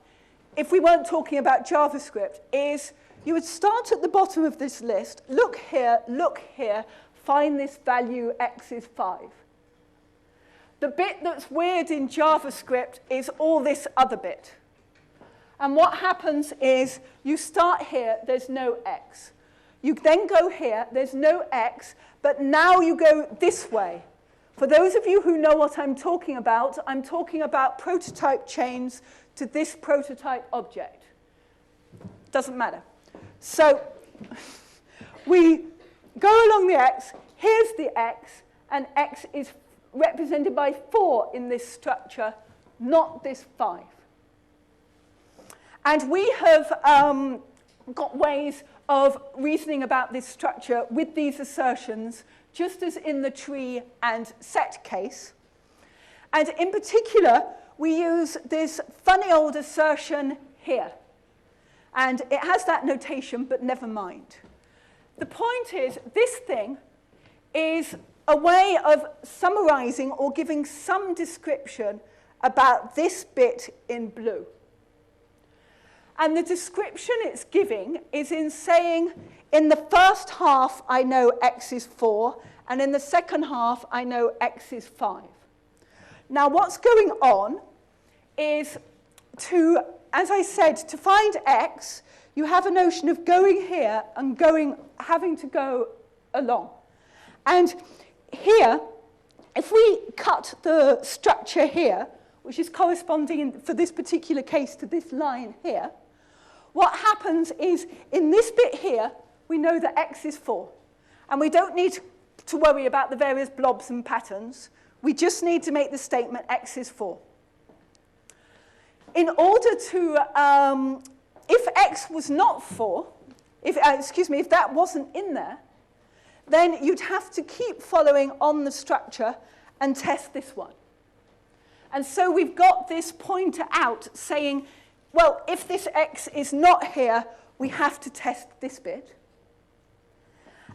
if we weren't talking about JavaScript, is you would start at the bottom of this list, look here, find this value, x is 5. The bit that's weird in JavaScript is all this other bit. And what happens is you start here, there's no x. You then go here, there's no x, but now you go this way. For those of you who know what I'm talking about prototype chains to this prototype object. Doesn't matter. So we go along the x, here's the x, and x is represented by 4 in this structure, not this 5. And we have got ways of reasoning about this structure with these assertions, just as in the tree and set case. And in particular, we use this funny old assertion here. And it has that notation, but never mind. The point is, this thing is a way of summarizing or giving some description about this bit in blue. And the description it's giving is in saying, in the first half, I know x is 4, and in the second half, I know x is 5. Now, what's going on is as I said, to find x, you have a notion of going here and having to go along. And here, if we cut the structure here, which is corresponding for this particular case to this line here, what happens is in this bit here, we know that x is 4. And we don't need to worry about the various blobs and patterns. We just need to make the statement x is 4. In order to, if x was not 4, if that wasn't in there, then you'd have to keep following on the structure and test this one. And so we've got this pointer out saying, well, if this x is not here, we have to test this bit.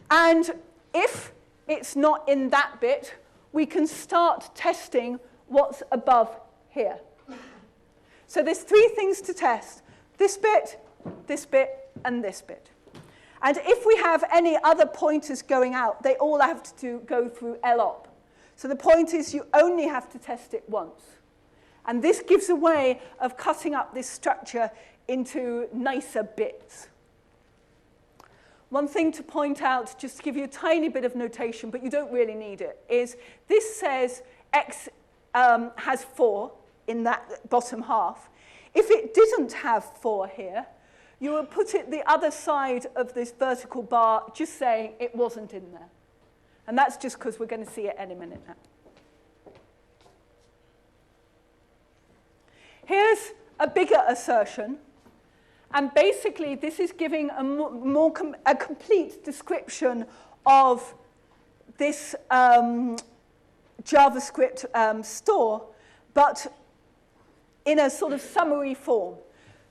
And if it's not in that bit, we can start testing what's above here. So there's 3 things to test: this bit, and this bit. And if we have any other pointers going out, they all have to go through lop. So the point is you only have to test it once. And this gives a way of cutting up this structure into nicer bits. One thing to point out, just to give you a tiny bit of notation, but you don't really need it, is this says x has 4 in that bottom half. If it didn't have 4 here, you would put it the other side of this vertical bar, just saying it wasn't in there. And that's just because we're going to see it any minute now. Here's a bigger assertion. And basically, this is giving a complete description of this JavaScript store, but in a sort of summary form.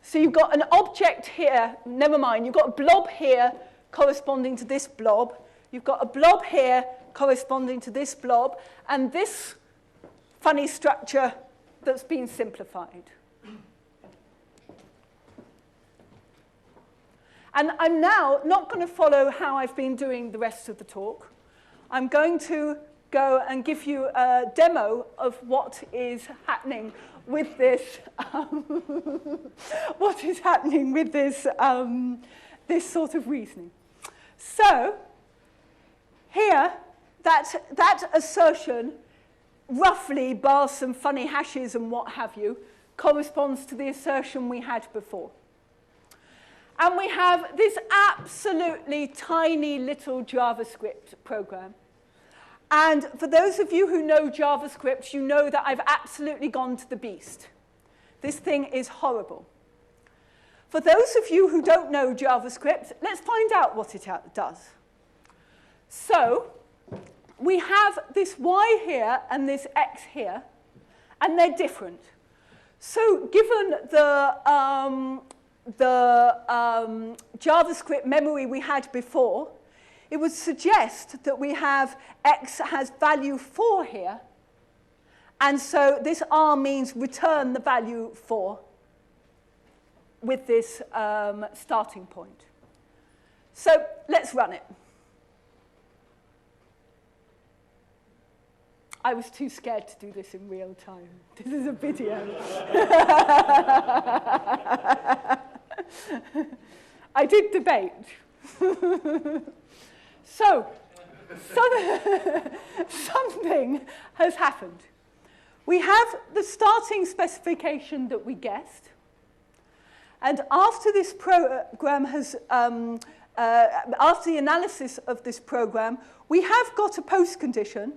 So you've got an object here, never mind, you've got a blob here corresponding to this blob. You've got a blob here corresponding to this blob, and this funny structure that's been simplified. And I'm now not going to follow how I've been doing the rest of the talk. I'm going to go and give you a demo of what is happening with this, this sort of reasoning. So here, that assertion, roughly, bar some funny hashes and what have you, corresponds to the assertion we had before. And we have this absolutely tiny little JavaScript program. And for those of you who know JavaScript, you know that I've absolutely gone to the beast. This thing is horrible. For those of you who don't know JavaScript, let's find out what it does. So we have this y here and this x here, and they're different. So given the JavaScript memory we had before, it would suggest that we have x has value 4 here, and so this R means return the value 4 with this starting point. So let's run it. I was too scared to do this in real time. This is a video. I did debate. So, something has happened. We have the starting specification that we guessed. And after this program has, after the analysis of this program, we have got a post condition.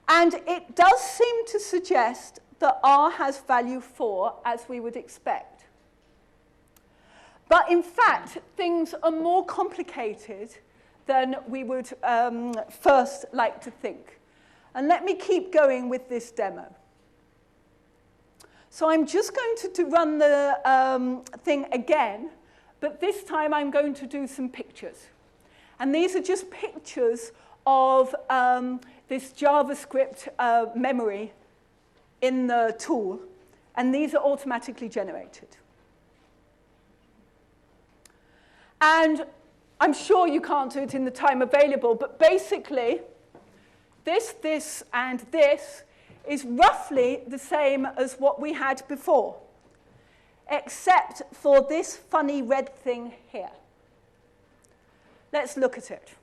And it does seem to suggest that R has value 4, as we would expect. But in fact, things are more complicated than we would first like to think. And let me keep going with this demo. So I'm just going to run the thing again, but this time I'm going to do some pictures. And these are just pictures of this JavaScript memory in the tool, and these are automatically generated. And I'm sure you can't do it in the time available, but basically, this, and this is roughly the same as what we had before, except for this funny red thing here. Let's look at it.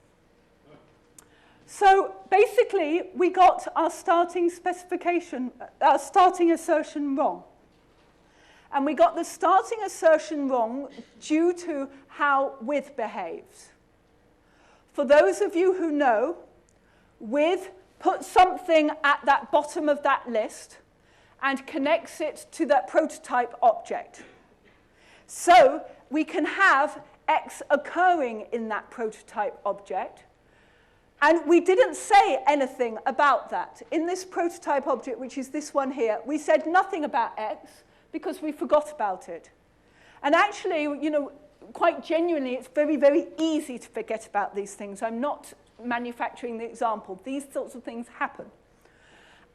So basically, we got our starting specification, our starting assertion wrong. And we got the starting assertion wrong due to how with behaves. For those of you who know, with puts something at that bottom of that list and connects it to that prototype object. So we can have X occurring in that prototype object. And we didn't say anything about that. In this prototype object, which is this one here, we said nothing about X because we forgot about it. And actually, you know, quite genuinely, it's very, very easy to forget about these things. I'm not manufacturing the example. These sorts of things happen.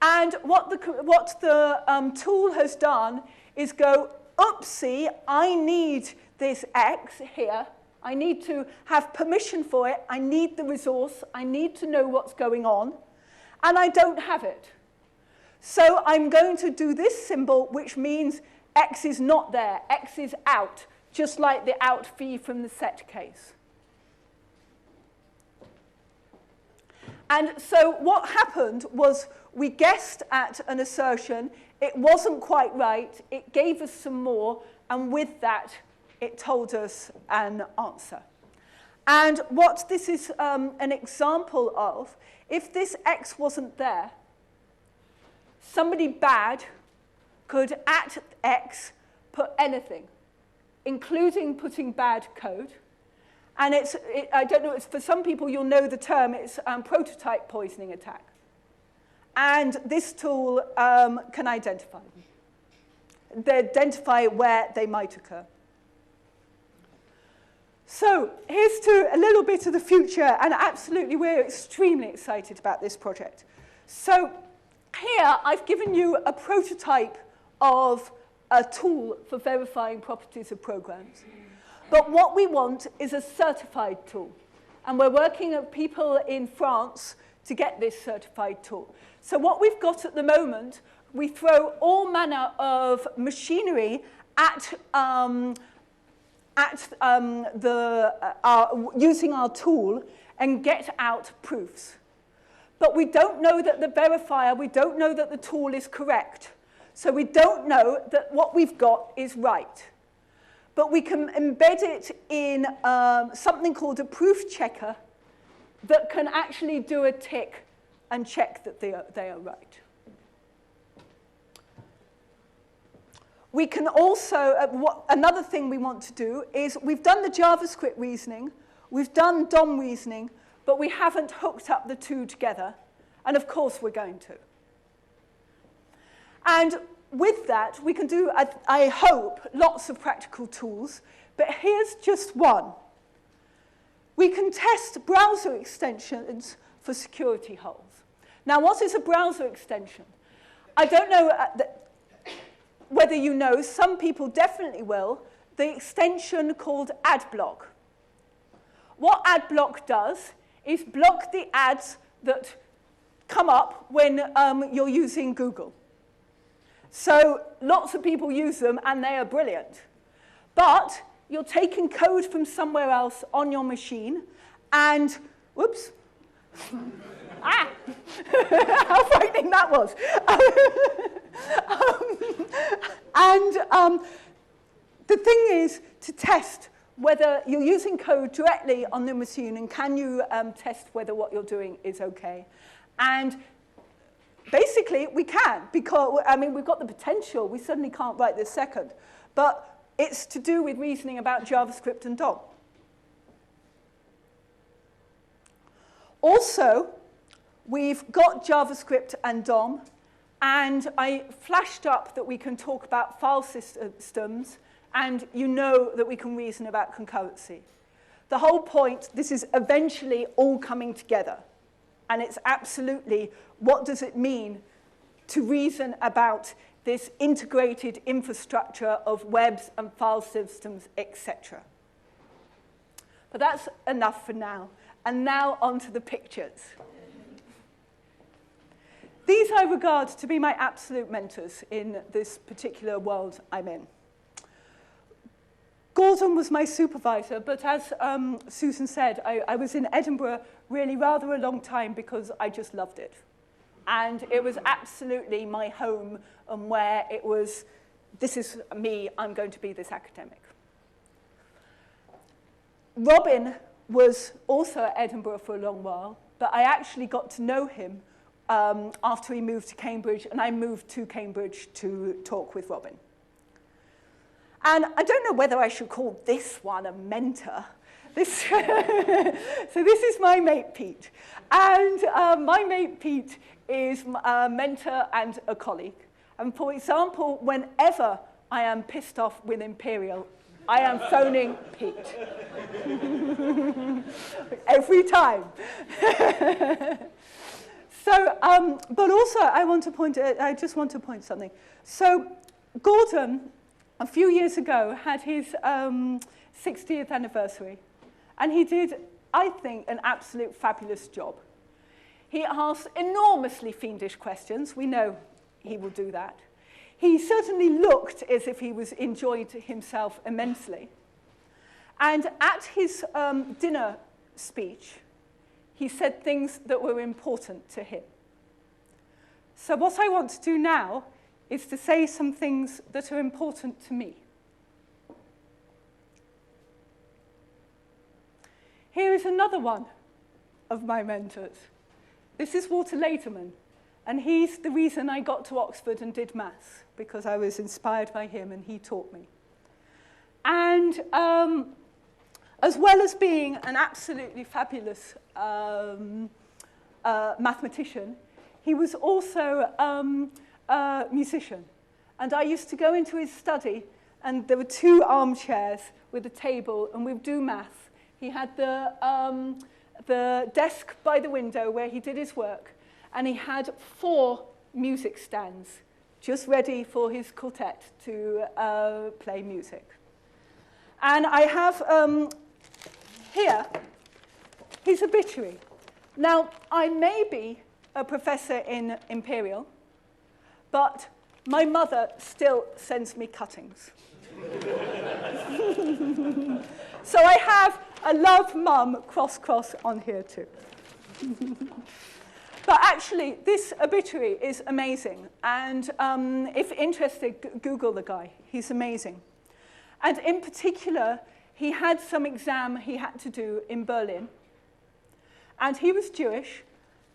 And what the tool has done is go, oopsie, I need this X here. I need to have permission for it. I need the resource. I need to know what's going on. And I don't have it. So I'm going to do this symbol, which means X is not there. X is out, just like the out v from the set case. And so what happened was we guessed at an assertion. It wasn't quite right. It gave us some more. And with that, it told us an answer. And what this is an example of, if this X wasn't there, somebody bad could at X put anything, including putting bad code. And I don't know, it's, for some people you'll know the term, it's prototype poisoning attack. And this tool can identify them. They identify where they might occur. So here's to a little bit of the future, and absolutely we're extremely excited about this project. So here I've given you a prototype of a tool for verifying properties of programs. But what we want is a certified tool. And we're working with people in France to get this certified tool. So what we've got at the moment, we throw all manner of machinery at using our tool and get out proofs. But we don't know that the verifier, we don't know that the tool is correct. So we don't know that what we've got is right. But we can embed it in something called a proof checker that can actually do a tick and check that they are right. We can also, another thing we want to do is we've done the JavaScript reasoning, we've done DOM reasoning, but we haven't hooked up the two together. And of course we're going to. And with that, we can do, I hope, lots of practical tools. But here's just one. We can test browser extensions for security holes. Now, what is a browser extension? I don't know whether you know, some people definitely will, the extension called AdBlock. What AdBlock does is block the ads that come up when you're using Google. So lots of people use them, and they are brilliant. But you're taking code from somewhere else on your machine, and, whoops. Ah, how frightening that was. The thing is to test whether you're using code directly on the machine, and can you test whether what you're doing is okay. And basically, we can, because, I mean, we've got the potential. We certainly can't right this second. But it's to do with reasoning about JavaScript and DOM. Also, we've got JavaScript and DOM, and I flashed up that we can talk about file systems, and you know that we can reason about concurrency. The whole point, this is eventually all coming together. And it's absolutely, what does it mean to reason about this integrated infrastructure of webs and file systems, etc. But that's enough for now. And now on to the pictures. These I regard to be my absolute mentors in this particular world I'm in. Gordon was my supervisor, but as Susan said, I was in Edinburgh really rather a long time because I just loved it. And it was absolutely my home and where it was, this is me, I'm going to be this academic. Robin was also at Edinburgh for a long while, but I actually got to know him after he moved to Cambridge, and I moved to Cambridge to talk with Robin. And I don't know whether I should call this one a mentor. So this is my mate Pete. And my mate Pete is a mentor and a colleague. And for example, whenever I am pissed off with Imperial, I am phoning Pete. Every time. So, but also I just want to point something. So Gordon, a few years ago, had his 60th anniversary. And he did, I think, an absolute fabulous job. He asked enormously fiendish questions. We know he will do that. He certainly looked as if he was enjoyed himself immensely. And at his dinner speech, he said things that were important to him. So what I want to do now is to say some things that are important to me. Here is another one of my mentors. This is Walter Laterman, and he's the reason I got to Oxford and did maths, because I was inspired by him and he taught me. And as well as being an absolutely fabulous mathematician, he was also a musician. And I used to go into his study, and there were 2 armchairs with a table, and we'd do maths. He had the desk by the window where he did his work, and he had 4 music stands just ready for his quartet to play music. And I have here his obituary. Now, I may be a professor in Imperial, but my mother still sends me cuttings. So I have a love mum cross on here too. But actually, this obituary is amazing. And if interested, Google the guy. He's amazing. And in particular, he had some exam he had to do in Berlin. And he was Jewish.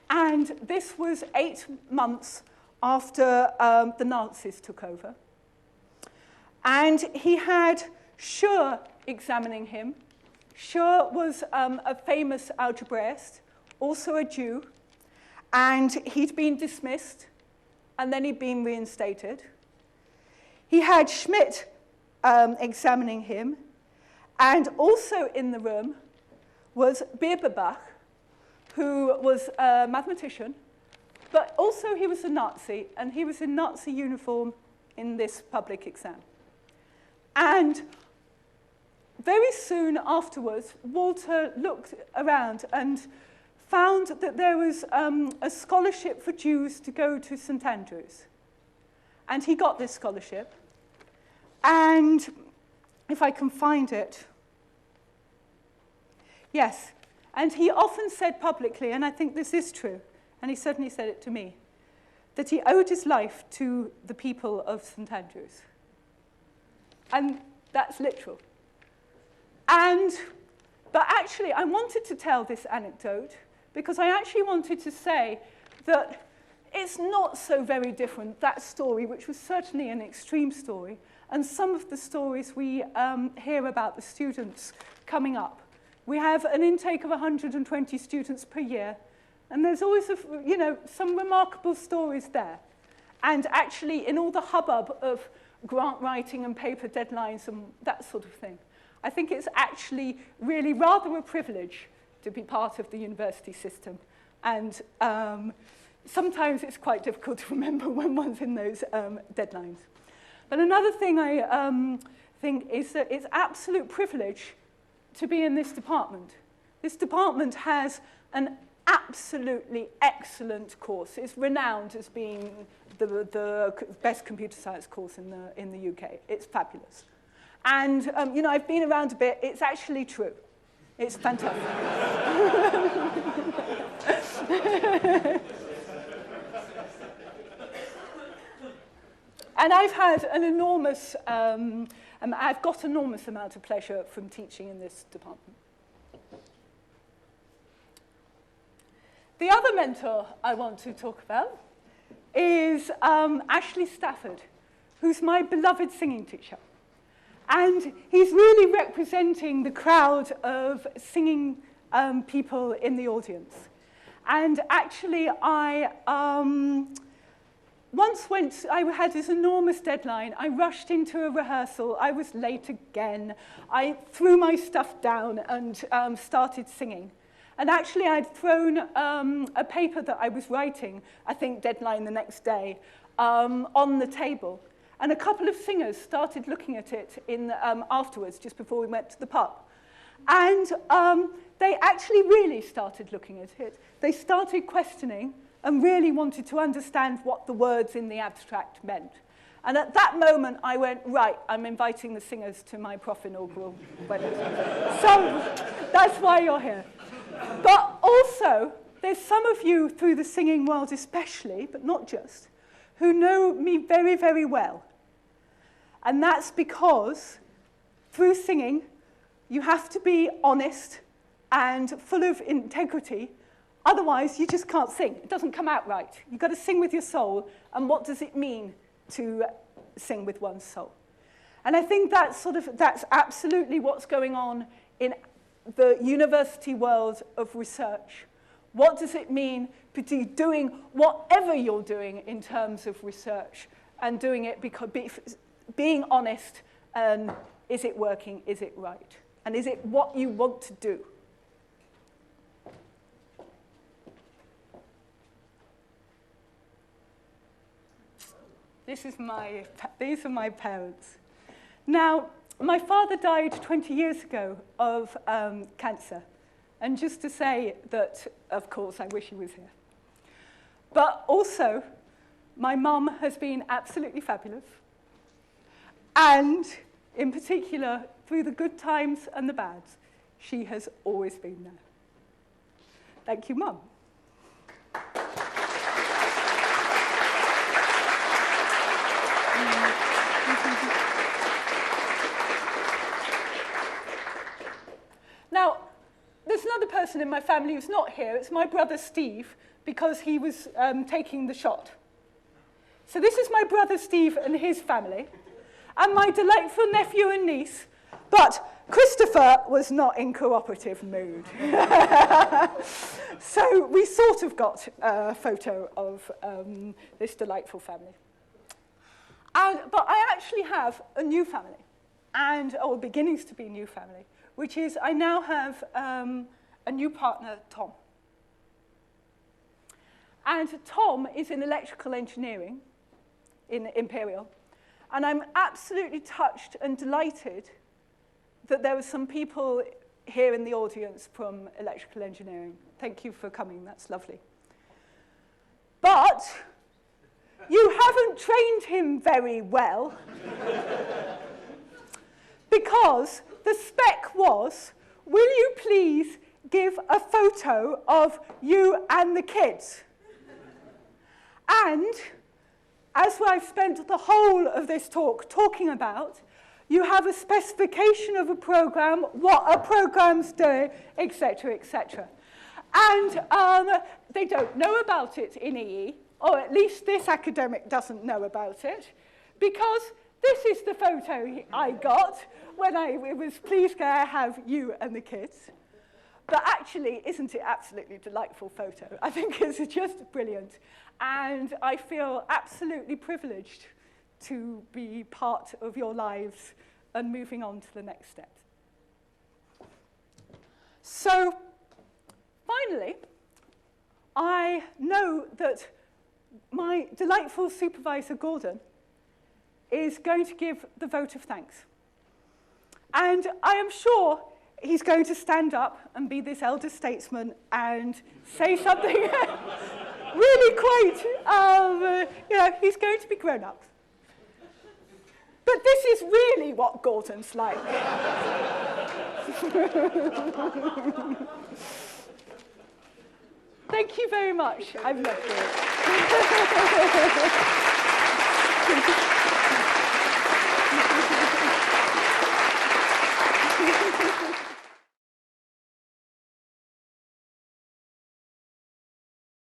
And this was 8 months after the Nazis took over. And he had Schur examining him. Schur was a famous algebraist, also a Jew. And he'd been dismissed, and then he'd been reinstated. He had Schmidt examining him, and also in the room was Bieberbach, who was a mathematician, but also he was a Nazi, and he was in Nazi uniform in this public exam. And very soon afterwards, Walter looked around and found that there was a scholarship for Jews to go to St. Andrews. And he got this scholarship. And if I can find it, yes. And he often said publicly, and I think this is true, and he certainly said it to me, that he owed his life to the people of St. Andrews. And that's literal. But actually, I wanted to tell this anecdote because I actually wanted to say that it's not so very different, that story, which was certainly an extreme story, and some of the stories we hear about the students coming up. We have an intake of 120 students per year, and there's always, some remarkable stories there. And actually, in all the hubbub of grant writing and paper deadlines and that sort of thing, I think it's actually really rather a privilege to be part of the university system. And sometimes it's quite difficult to remember when one's in those deadlines. But another thing I think is that it's absolute privilege to be in this department. This department has an absolutely excellent course. It's renowned as being the best computer science course in the UK. It's fabulous. And, you know, I've been around a bit. It's actually true. It's fantastic. And I've had an enormous, I've got an enormous amount of pleasure from teaching in this department. The other mentor I want to talk about is Ashley Stafford, who's my beloved singing teacher. And he's really representing the crowd of singing people in the audience. And actually, I had this enormous deadline. I rushed into a rehearsal. I was late again. I threw my stuff down and started singing. And actually, I'd thrown a paper that I was writing, I think deadline the next day, on the table. And a couple of singers started looking at it afterwards, just before we went to the pub. And they actually really started looking at it. They started questioning and really wanted to understand what the words in the abstract meant. And at that moment, I went, right, I'm inviting the singers to my inaugural wedding. So that's why you're here. But also, there's some of you through the singing world especially, but not just, who know me very, very well. And that's because through singing, you have to be honest and full of integrity. Otherwise, you just can't sing. It doesn't come out right. You've got to sing with your soul. And what does it mean to sing with one's soul? And I think that's absolutely what's going on in the university world of research. What does it mean to be doing whatever you're doing in terms of research and doing it because being honest, and is it working, is it right? And is it what you want to do? These are my parents. Now, my father died 20 years ago of cancer. And just to say that, of course, I wish he was here. But also, my mum has been absolutely fabulous. And in particular, through the good times and the bads, she has always been there. Thank you, Mum. Now, there's another person in my family who's not here. It's my brother Steve, because he was taking the shot. So this is my brother Steve and his family, and my delightful nephew and niece. But Christopher was not in cooperative mood. So we sort of got a photo of this delightful family. But I actually have a new family, or beginnings to be a new family, which is I now have a new partner, Tom. And Tom is in electrical engineering in Imperial. And I'm absolutely touched and delighted that there were some people here in the audience from electrical engineering. Thank you for coming, that's lovely. But you haven't trained him very well because the spec was, will you please give a photo of you and the kids? And as I've spent the whole of this talk talking about, you have a specification of a program, what a program's doing, etc., etc. And they don't know about it in EE, or at least this academic doesn't know about it, because this is the photo I got when I was pleased to have you and the kids. But actually, isn't it absolutely delightful photo? I think it's just brilliant. And I feel absolutely privileged to be part of your lives and moving on to the next steps. So, finally, I know that my delightful supervisor, Gordon, is going to give the vote of thanks. And I am sure he's going to stand up and be this elder statesman and say something really quite, he's going to be grown up. But this is really what Gordon's like. Thank you very much. I've loved it.